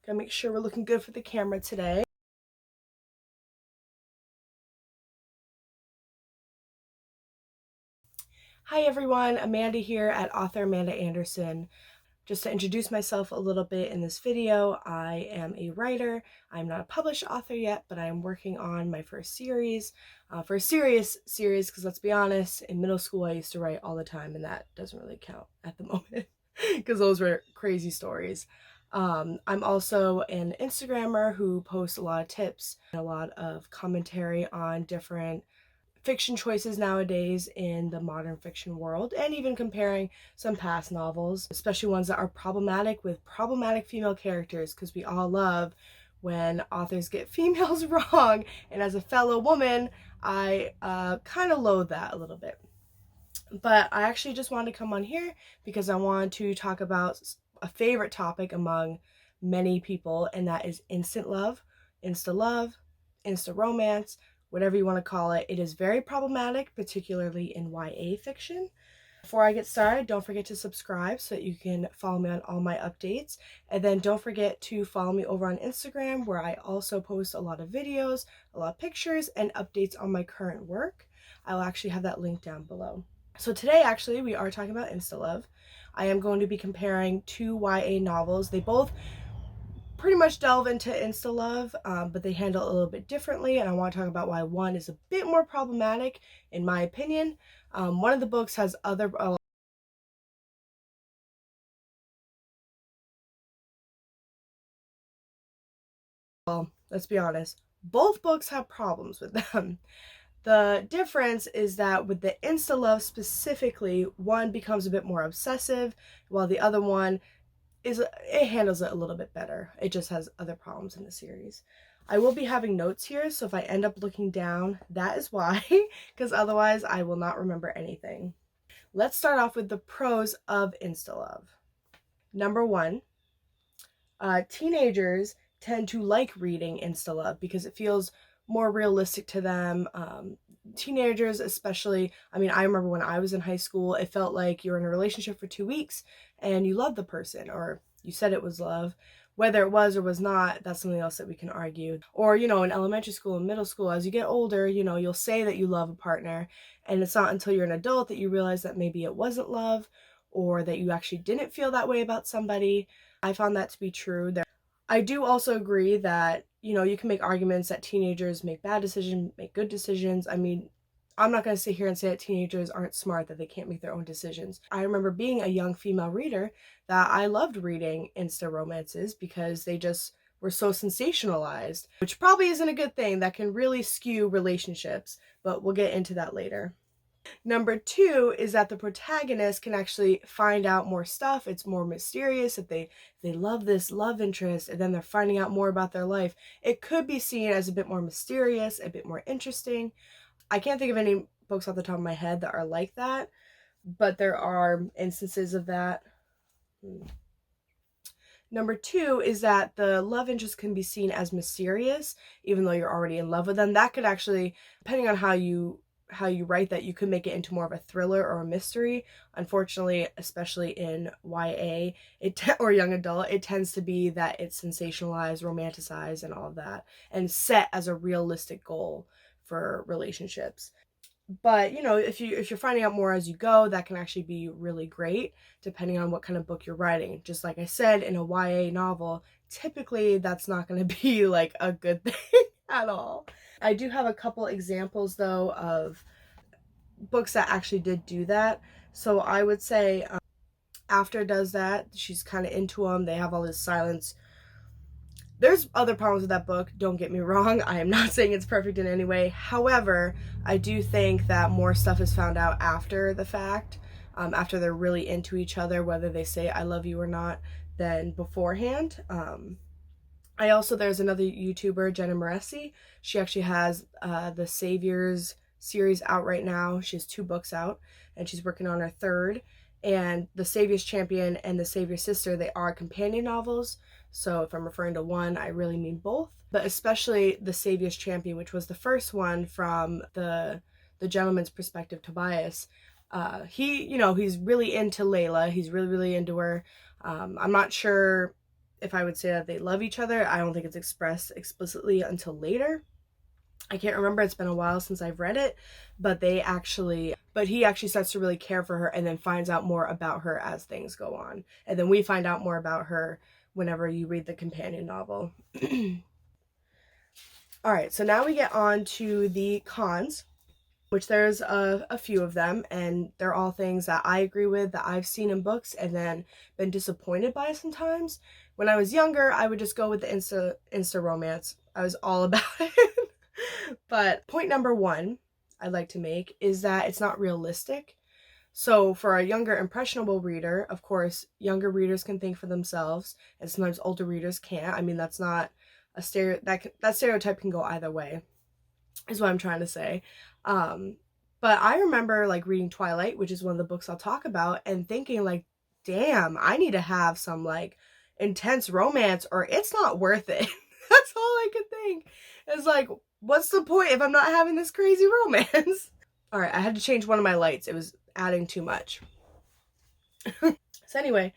Gotta make sure we're looking good for the camera today. Hi everyone, Amanda here at author Amanda Anderson. Just to introduce myself a little bit in this video, I am a writer. I'm not a published author yet, but I am working on my first series, for a serious series, because let's be honest, in middle school I used to write all the time, and that doesn't really count at the moment, because those were crazy stories. I'm also an Instagrammer who posts a lot of tips and a lot of commentary on different fiction choices nowadays in the modern fiction world, and even comparing some past novels, especially ones that are problematic with problematic female characters, because we all love when authors get females wrong, and as a fellow woman, I kind of loathe that a little bit. But I actually just wanted to come on here because I want to talk about a favorite topic among many people, and that is instant love, insta-love, insta-romance, whatever you want to call it. It is very problematic, particularly in YA fiction. Before I get started, don't forget to subscribe so that you can follow me on all my updates. And then don't forget to follow me over on Instagram, where I also post a lot of videos, a lot of pictures, and updates on my current work. I'll actually have that link down below. So today, actually, we are talking about insta-love. I am going to be comparing two YA novels. They both pretty much delve into insta-love, but they handle it a little bit differently, and I want to talk about why one is a bit more problematic, in my opinion. One of the books has other... well, let's be honest. Both books have problems with them. The difference is that with the insta-love specifically, one becomes a bit more obsessive, while the other one it handles it a little bit better. It just has other problems in the series. I will be having notes here, so if I end up looking down, that is why, because otherwise I will not remember anything. Let's start off with the pros of insta-love. Number one, teenagers tend to like reading insta-love because it feels more realistic to them. Teenagers especially, I mean, I remember when I was in high school, it felt like you were in a relationship for 2 weeks and you loved the person, or you said it was love. Whether it was or was not, that's something else that we can argue. Or, in elementary school and middle school, as you get older, you'll say that you love a partner, and it's not until you're an adult that you realize that maybe it wasn't love, or that you actually didn't feel that way about somebody. I found that to be true. I do also agree that, you can make arguments that teenagers make bad decisions, make good decisions. I mean, I'm not going to sit here and say that teenagers aren't smart, that they can't make their own decisions. I remember being a young female reader that I loved reading insta romances because they just were so sensationalized, which probably isn't a good thing. That can really skew relationships, but we'll get into that later. Number two is that the protagonist can actually find out more stuff. It's more mysterious. If they love this love interest and then they're finding out more about their life, it could be seen as a bit more mysterious, a bit more interesting. I can't think of any books off the top of my head that are like that, but there are instances of that. Number two is that the love interest can be seen as mysterious, even though you're already in love with them. That could actually, depending on how you write that, you could make it into more of a thriller or a mystery. Unfortunately, especially in YA or young adult, it tends to be that it's sensationalized, romanticized, and all of that, and set as a realistic goal for relationships. But if you're finding out more as you go, that can actually be really great, depending on what kind of book you're writing. Just like I said, in a YA novel, typically that's not going to be like a good thing at all. I do have a couple examples though of books that actually did do that. So I would say After does that. She's kind of into them. They have all this silence. There's other problems with that book, don't get me wrong. I am not saying it's perfect in any way. However, I do think that more stuff is found out after the fact, after they're really into each other, whether they say I love you or not, than beforehand. There's another YouTuber, Jenna Moresi. She actually has the Saviors series out right now. She has 2 books out, and she's working on her third. And the Savior's Champion and the Savior's Sister, they are companion novels. So if I'm referring to one, I really mean both. But especially the Savior's Champion, which was the first one from the gentleman's perspective, Tobias. He's really into Layla. He's really, really into her. I'm not sure if I would say that they love each other. I don't think it's expressed explicitly until later. I can't remember, it's been a while since I've read it, but he actually starts to really care for her and then finds out more about her as things go on. And then we find out more about her whenever you read the companion novel. All right, so now we get on to the cons, which there's a few of them, and they're all things that I agree with, that I've seen in books and then been disappointed by sometimes. When I was younger, I would just go with the insta romance. I was all about it. But point number one I'd like to make is that it's not realistic. So for a younger impressionable reader, of course, younger readers can think for themselves, and sometimes older readers can't. I mean, that's not a that stereotype can go either way, is what I'm trying to say. But I remember like reading Twilight, which is one of the books I'll talk about, and thinking like, damn, I need to have some like intense romance or it's not worth it. That's all I could think. It's like, what's the point if I'm not having this crazy romance? All right, I had to change one of my lights. It was adding too much. So anyway,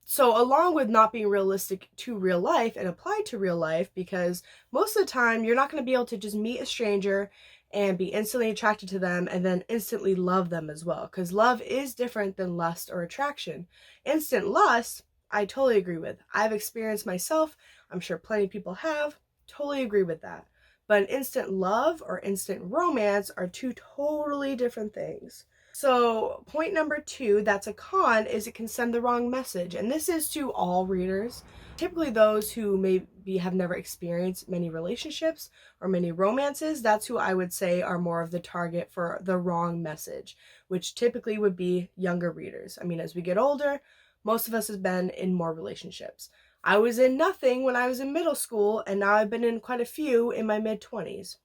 so along with not being realistic to real life and applied to real life, because most of the time you're not going to be able to just meet a stranger and be instantly attracted to them and then instantly love them as well, because love is different than lust or attraction. Instant lust, I totally agree with. I've experienced myself. I'm sure plenty of people have. Totally agree with that. But instant love or instant romance are two totally different things. So point number two, that's a con, is it can send the wrong message. And this is to all readers, typically those who maybe have never experienced many relationships or many romances. That's who I would say are more of the target for the wrong message, which typically would be younger readers. I mean, as we get older, most of us have been in more relationships. I was in nothing when I was in middle school, and now I've been in quite a few in my mid-20s.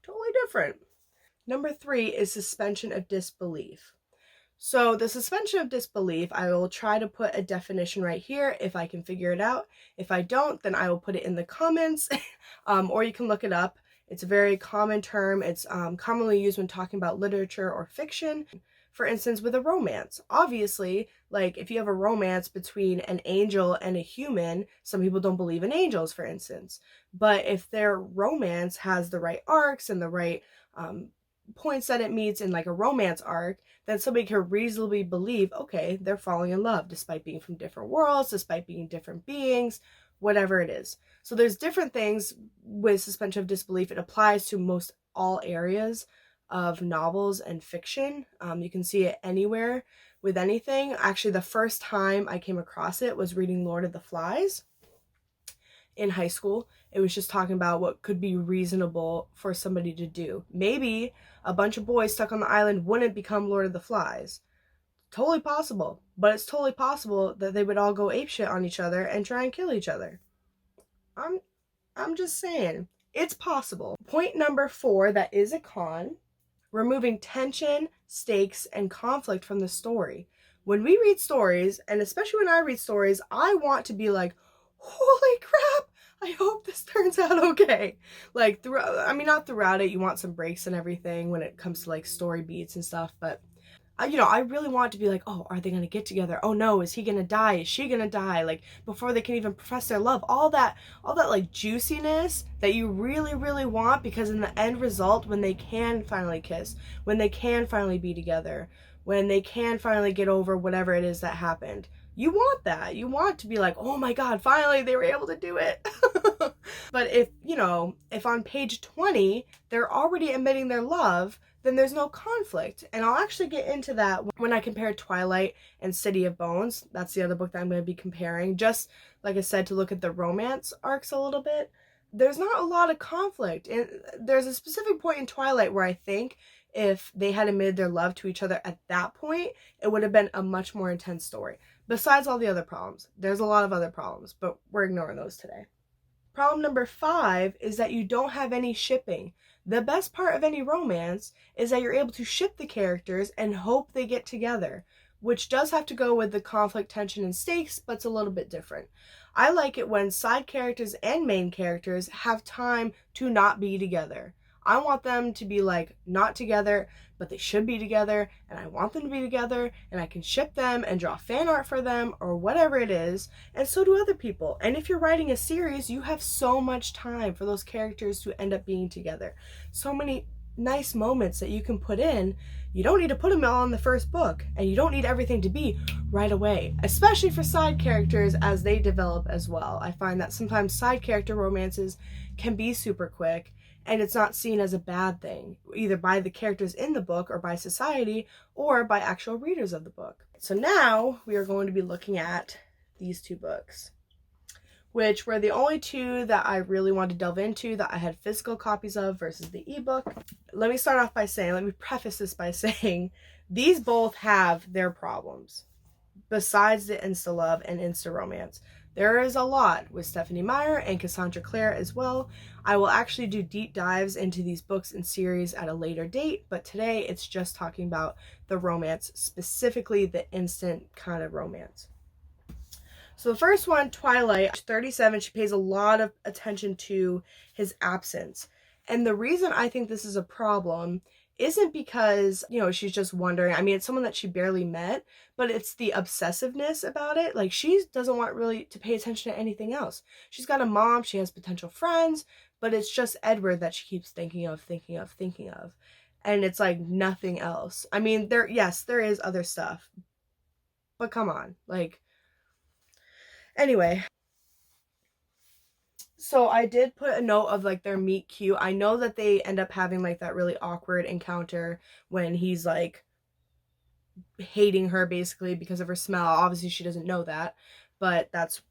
Totally different. Number three is suspension of disbelief. So the suspension of disbelief, I will try to put a definition right here if I can figure it out. If I don't, then I will put it in the comments, or you can look it up. It's a very common term. It's commonly used when talking about literature or fiction. For instance, with a romance. Obviously, like if you have a romance between an angel and a human, some people don't believe in angels, for instance. But if their romance has the right arcs and the right points that it meets in like a romance arc, then somebody can reasonably believe, okay, they're falling in love despite being from different worlds, despite being different beings, whatever it is. So there's different things with suspension of disbelief. It applies to most all areas of novels and fiction. You can see it anywhere with anything. Actually, the first time I came across it was reading Lord of the Flies in high school. It was just talking about what could be reasonable for somebody to do. Maybe a bunch of boys stuck on the island wouldn't become Lord of the Flies. Totally possible. But it's totally possible that they would all go apeshit on each other and try and kill each other. I'm just saying. It's possible. Point number four, that is a con. Removing tension, stakes, and conflict from the story. When we read stories, and especially when I read stories, I want to be like, holy crap, I hope this turns out okay. Like, throughout, I mean, not throughout it, you want some breaks and everything when it comes to like story beats and stuff, but I really want to be like, oh, are they going to get together? Oh no, is he going to die? Is she going to die? Like, before they can even profess their love, all that like juiciness that you really, really want, because in the end result, when they can finally kiss, when they can finally be together, when they can finally get over whatever it is that happened, you want that. You want to be like, oh my God, finally they were able to do it. But if on page 20, they're already admitting their love, then there's no conflict. And I'll actually get into that when I compare Twilight and City of Bones. That's the other book that I'm going to be comparing. Just, like I said, to look at the romance arcs a little bit. There's not a lot of conflict. And there's a specific point in Twilight where I think if they had admitted their love to each other at that point, it would have been a much more intense story. Besides all the other problems. There's a lot of other problems, but we're ignoring those today. Problem number 5 is that you don't have any shipping. The best part of any romance is that you're able to ship the characters and hope they get together, which does have to go with the conflict, tension, and stakes, but it's a little bit different. I like it when side characters and main characters have time to not be together. I want them to be like not together, but they should be together, and I want them to be together, and I can ship them and draw fan art for them or whatever it is, and so do other people. And if you're writing a series, you have so much time for those characters to end up being together. So many nice moments that you can put in. You don't need to put them all in the first book, and you don't need everything to be right away, especially for side characters as they develop as well. I find that sometimes side character romances can be super quick, and it's not seen as a bad thing, either by the characters in the book or by society or by actual readers of the book. So now we are going to be looking at these two books, which were the only two that I really wanted to delve into that I had physical copies of versus the ebook. Let me preface this by saying these both have their problems. Besides the insta-love and insta-romance, there is a lot with Stephenie Meyer and Cassandra Clare as well. I will actually do deep dives into these books and series at a later date, but today it's just talking about the romance, specifically the instant kind of romance. So the first one, Twilight, 37, she pays a lot of attention to his absence. And the reason I think this is a problem isn't because, she's just wondering. I mean, it's someone that she barely met, but it's the obsessiveness about it. Like, she doesn't want really to pay attention to anything else. She's got a mom, she has potential friends, but it's just Edward that she keeps thinking of. And it's like nothing else. I mean, there is other stuff, but come on, like, anyway. So I did put a note of like their meet cute. I know that they end up having like that really awkward encounter when he's like hating her basically because of her smell. Obviously she doesn't know that, but that's,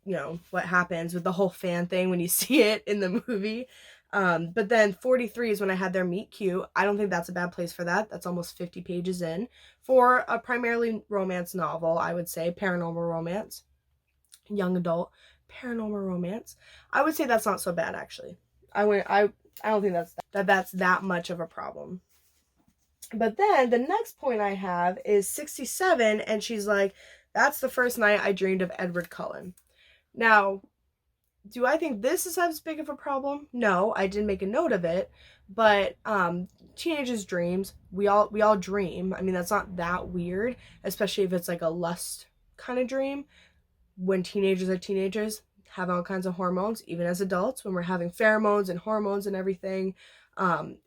what happens with the whole fan thing when you see it in the movie. But then 43 is when I had their meet cute. I don't think that's a bad place for that. That's almost 50 pages in for a primarily romance novel, I would say, paranormal romance, young adult paranormal romance. I would say that's not so bad, actually. I don't think that's that much of a problem. But then the next point I have is 67, and she's like, that's the first night I dreamed of Edward Cullen. Now, do I think this is as big of a problem? No, I didn't make a note of it, but teenagers' dreams, we all dream. I mean, that's not that weird, especially if it's like a lust kind of dream. When teenagers are teenagers, having all kinds of hormones, even as adults, when we're having pheromones and hormones and everything,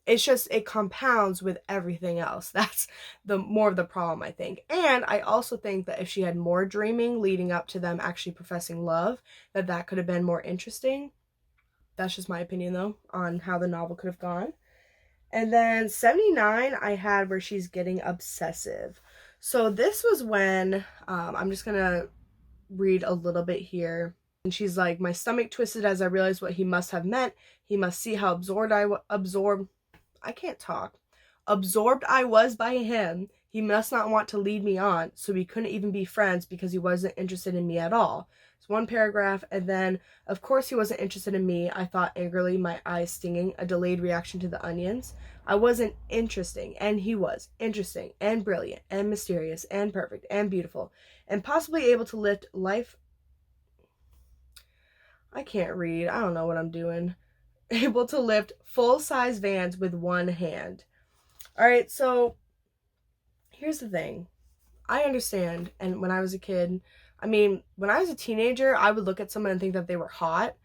it compounds with everything else. That's the more of the problem, I think. And I also think that if she had more dreaming leading up to them actually professing love, that could have been more interesting. That's just my opinion, though, on how the novel could have gone. And then 79, I had where she's getting obsessive. So this was when, I'm just gonna read a little bit here. And she's like, my stomach twisted as I realized what he must have meant. He must see how absorbed I was by him. He must not want to lead me on, so we couldn't even be friends because he wasn't interested in me at all. It's one paragraph, and then, of course he wasn't interested in me, I thought angrily, my eyes stinging, a delayed reaction to the onions. I wasn't interesting, and he was interesting, and brilliant, and mysterious, and perfect, and beautiful, and possibly able to lift life. I can't read. I don't know what I'm doing. Able to lift full-size vans with one hand. All right, so here's the thing. I understand, and when I was a kid, when I was a teenager, I would look at someone and think that they were hot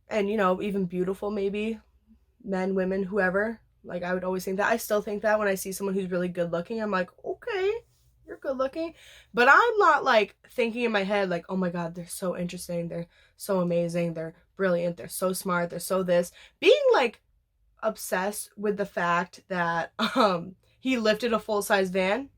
and, even beautiful, maybe. Men, women, whoever. Like, I would always think that. I still think that when I see someone who's really good looking. I'm like, okay, you're good looking. But I'm not, like, thinking in my head, like, oh my God, they're so interesting. They're so amazing. They're brilliant. They're so smart. They're so this. Being, like, obsessed with the fact that he lifted a full-size van,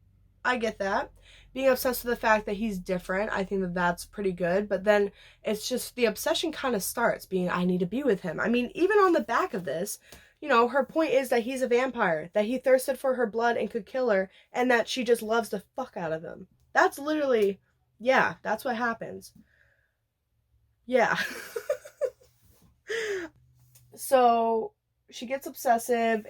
I get that. Being obsessed with the fact that he's different, I think that that's pretty good. But then it's just the obsession kind of starts being, I need to be with him. I mean, even on the back of this, her point is that he's a vampire, that he thirsted for her blood and could kill her, and that she just loves the fuck out of him. That's literally, yeah, that's what happens. Yeah. So she gets obsessive,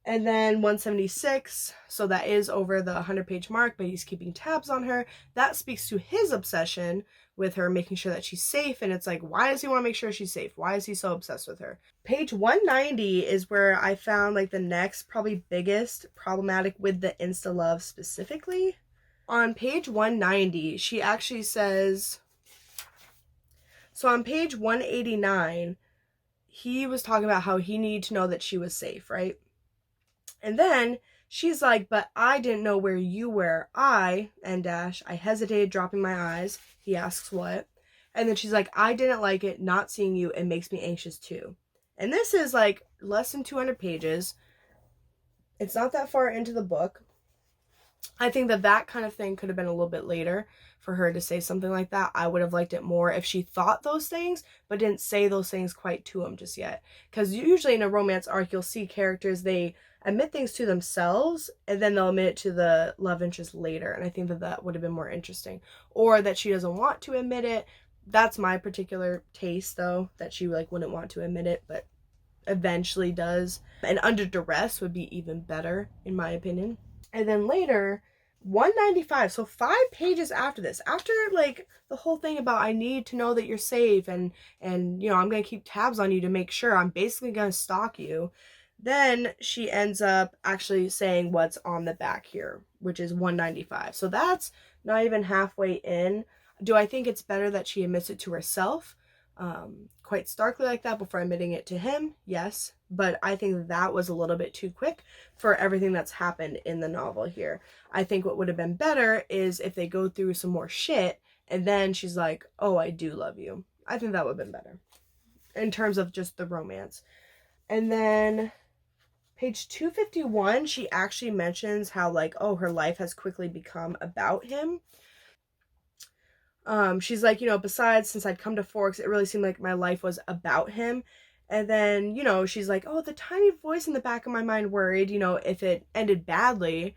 And then 176, so that is over the 100-page mark, but he's keeping tabs on her. That speaks to his obsession with her, making sure that she's safe. And it's like, why does he want to make sure she's safe? Why is he so obsessed with her? Page 190 is where I found like the next probably biggest problematic with the insta-love specifically. On page 190, she actually says, so on page 189, he was talking about how he needed to know that she was safe, right? And then she's like, but I didn't know where you were. I hesitated, dropping my eyes. He asks what? And then she's like, I didn't like it. Not seeing you, it makes me anxious too. And this is like less than 200 pages. It's not that far into the book. I think that kind of thing could have been a little bit later for her to say something like that. I would have liked it more if she thought those things, but didn't say those things quite to him just yet. Because usually in a romance arc, you'll see characters, they admit things to themselves, and then they'll admit it to the love interest later. And I think that would have been more interesting. Or that she doesn't want to admit it. That's my particular taste, though, that she like wouldn't want to admit it, but eventually does. And under duress would be even better, in my opinion. And then later, 195, so 5 pages after this, after like the whole thing about I need to know that you're safe and you know, I'm going to keep tabs on you to make sure, I'm basically going to stalk you. Then she ends up actually saying what's on the back here, which is 195. So that's not even halfway in. Do I think it's better that she admits it to herself? Quite starkly like that before admitting it to him? Yes. But I think that was a little bit too quick for everything that's happened in the novel here. I think what would have been better is if they go through some more shit and then she's like, oh, I do love you. I think that would have been better in terms of just the romance. And then page 251, she actually mentions how like, oh, her life has quickly become about him. She's like, you know, besides, since I'd come to Forks, it really seemed like my life was about him. And then, you know, she's like, oh, the tiny voice in the back of my mind worried, you know, if it ended badly,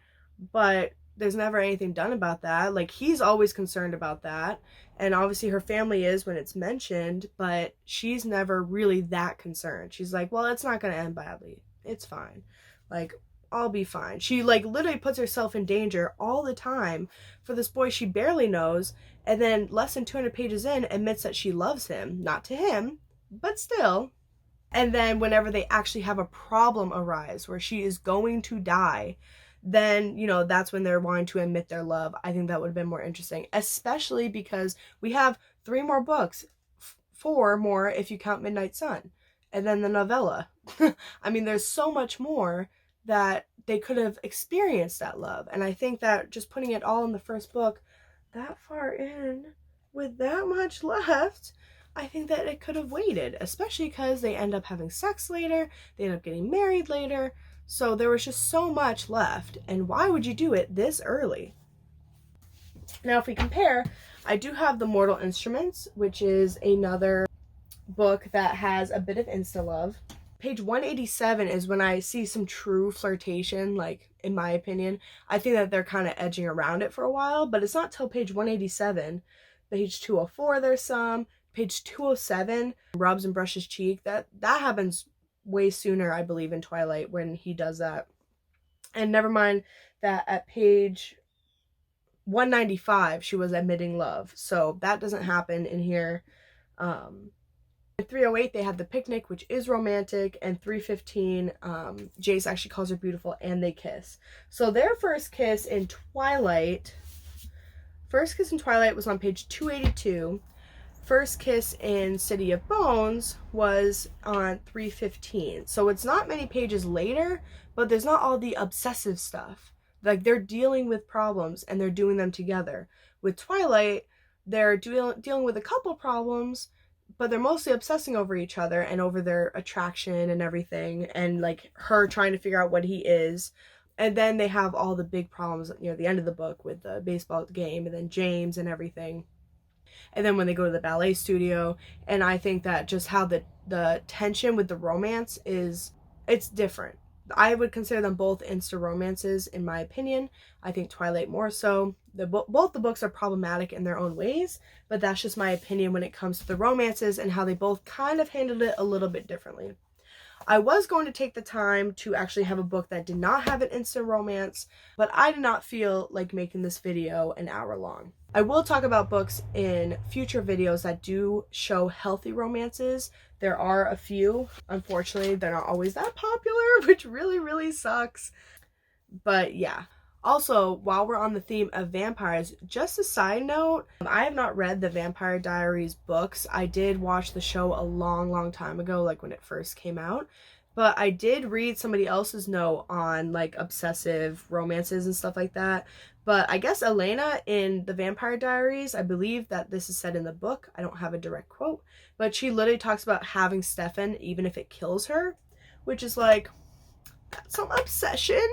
but there's never anything done about that. Like, he's always concerned about that. And obviously her family is when it's mentioned, but she's never really that concerned. She's like, well, it's not going to end badly. It's fine. Like, I'll be fine. She like literally puts herself in danger all the time for this boy she barely knows, and then less than 200 pages in admits that she loves him. Not to him, but still. And then whenever they actually have a problem arise where she is going to die, then, you know, that's when they're wanting to admit their love. I think that would have been more interesting, especially because we have 3 more books, 4 more if you count Midnight Sun, and then the novella. I mean, there's so much more that they could have experienced that love. And I think that just putting it all in the first book, that far in, with that much left, I think that it could have waited, especially because they end up having sex later, they end up getting married later, so there was just so much left, and why would you do it this early? Now, if we compare, I do have The Mortal Instruments, which is another book that has a bit of insta-love. Page 187 is when I see some true flirtation, like, in my opinion. I think that they're kind of edging around it for a while, but it's not till page 187. Page 204 there's some. Page 207, rubs and brushes cheek. That happens way sooner, I believe, in Twilight when he does that. And never mind that at page 195, she was admitting love. So that doesn't happen in here. In 308, they have the picnic, which is romantic, and 315, Jace actually calls her beautiful, and they kiss. So their first kiss in Twilight was on page 282. First kiss in City of Bones was on 315. So it's not many pages later, but there's not all the obsessive stuff. Like, they're dealing with problems, and they're doing them together. With Twilight, they're dealing with a couple problems, but they're mostly obsessing over each other and over their attraction and everything, and like her trying to figure out what he is. And then they have all the big problems near the end of the book with the baseball game and then James and everything. And then when they go to the ballet studio, and I think that just how the tension with the romance is, it's different. I would consider them both insta romances in my opinion. I think Twilight more so. Both the books are problematic in their own ways, but that's just my opinion when it comes to the romances and how they both kind of handled it a little bit differently. I was going to take the time to actually have a book that did not have an instant romance, but I did not feel like making this video an hour long. I will talk about books in future videos that do show healthy romances. There are a few. Unfortunately, they're not always that popular, which really sucks. But yeah. Also, while we're on the theme of vampires, just a side note, I have not read the Vampire Diaries books. I did watch the show a long time ago, like when it first came out. But I did read somebody else's note on like obsessive romances and stuff like that. But I guess Elena in the Vampire Diaries, I believe that this is said in the book. I don't have a direct quote, but she literally talks about having Stefan even if it kills her, which is like, that's some obsession.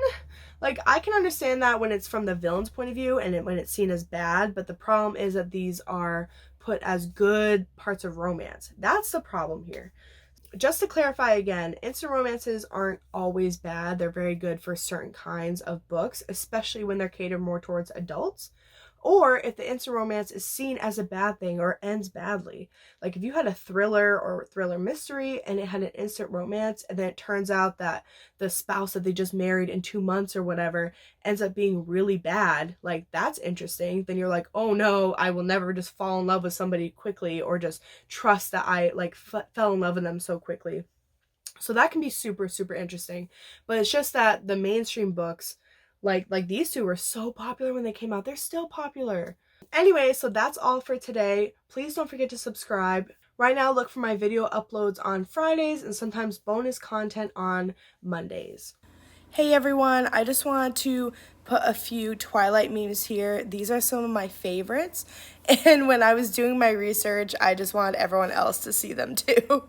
Like, I can understand that when it's from the villain's point of view and when it's seen as bad, but the problem is that these are put as good parts of romance. That's the problem here. Just to clarify again, instant romances aren't always bad. They're very good for certain kinds of books, especially when they're catered more towards adults. Or if the instant romance is seen as a bad thing or ends badly. Like if you had a thriller or thriller mystery and it had an instant romance and then it turns out that the spouse that they just married in 2 months or whatever ends up being really bad, like that's interesting. Then you're like, oh no, I will never just fall in love with somebody quickly or just trust that I like fell in love with them so quickly. So that can be super interesting. But it's just that the mainstream books, like these two were so popular when they came out. They're still popular. Anyway, so that's all for today. Please don't forget to subscribe. Right now, look for my video uploads on Fridays and sometimes bonus content on Mondays. Hey everyone, I just wanted to put a few Twilight memes here. These are some of my favorites. And when I was doing my research, I just wanted everyone else to see them too.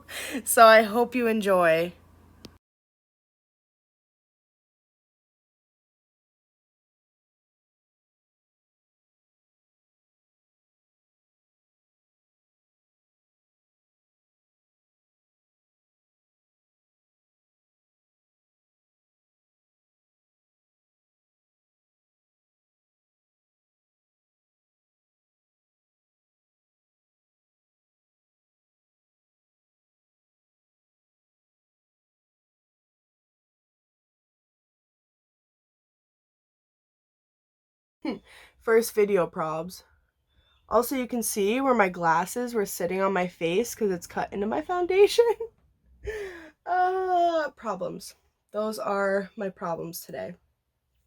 So I hope you enjoy. First video probs. Also, you can see where my glasses were sitting on my face because it's cut into my foundation. Problems. Those are my problems today.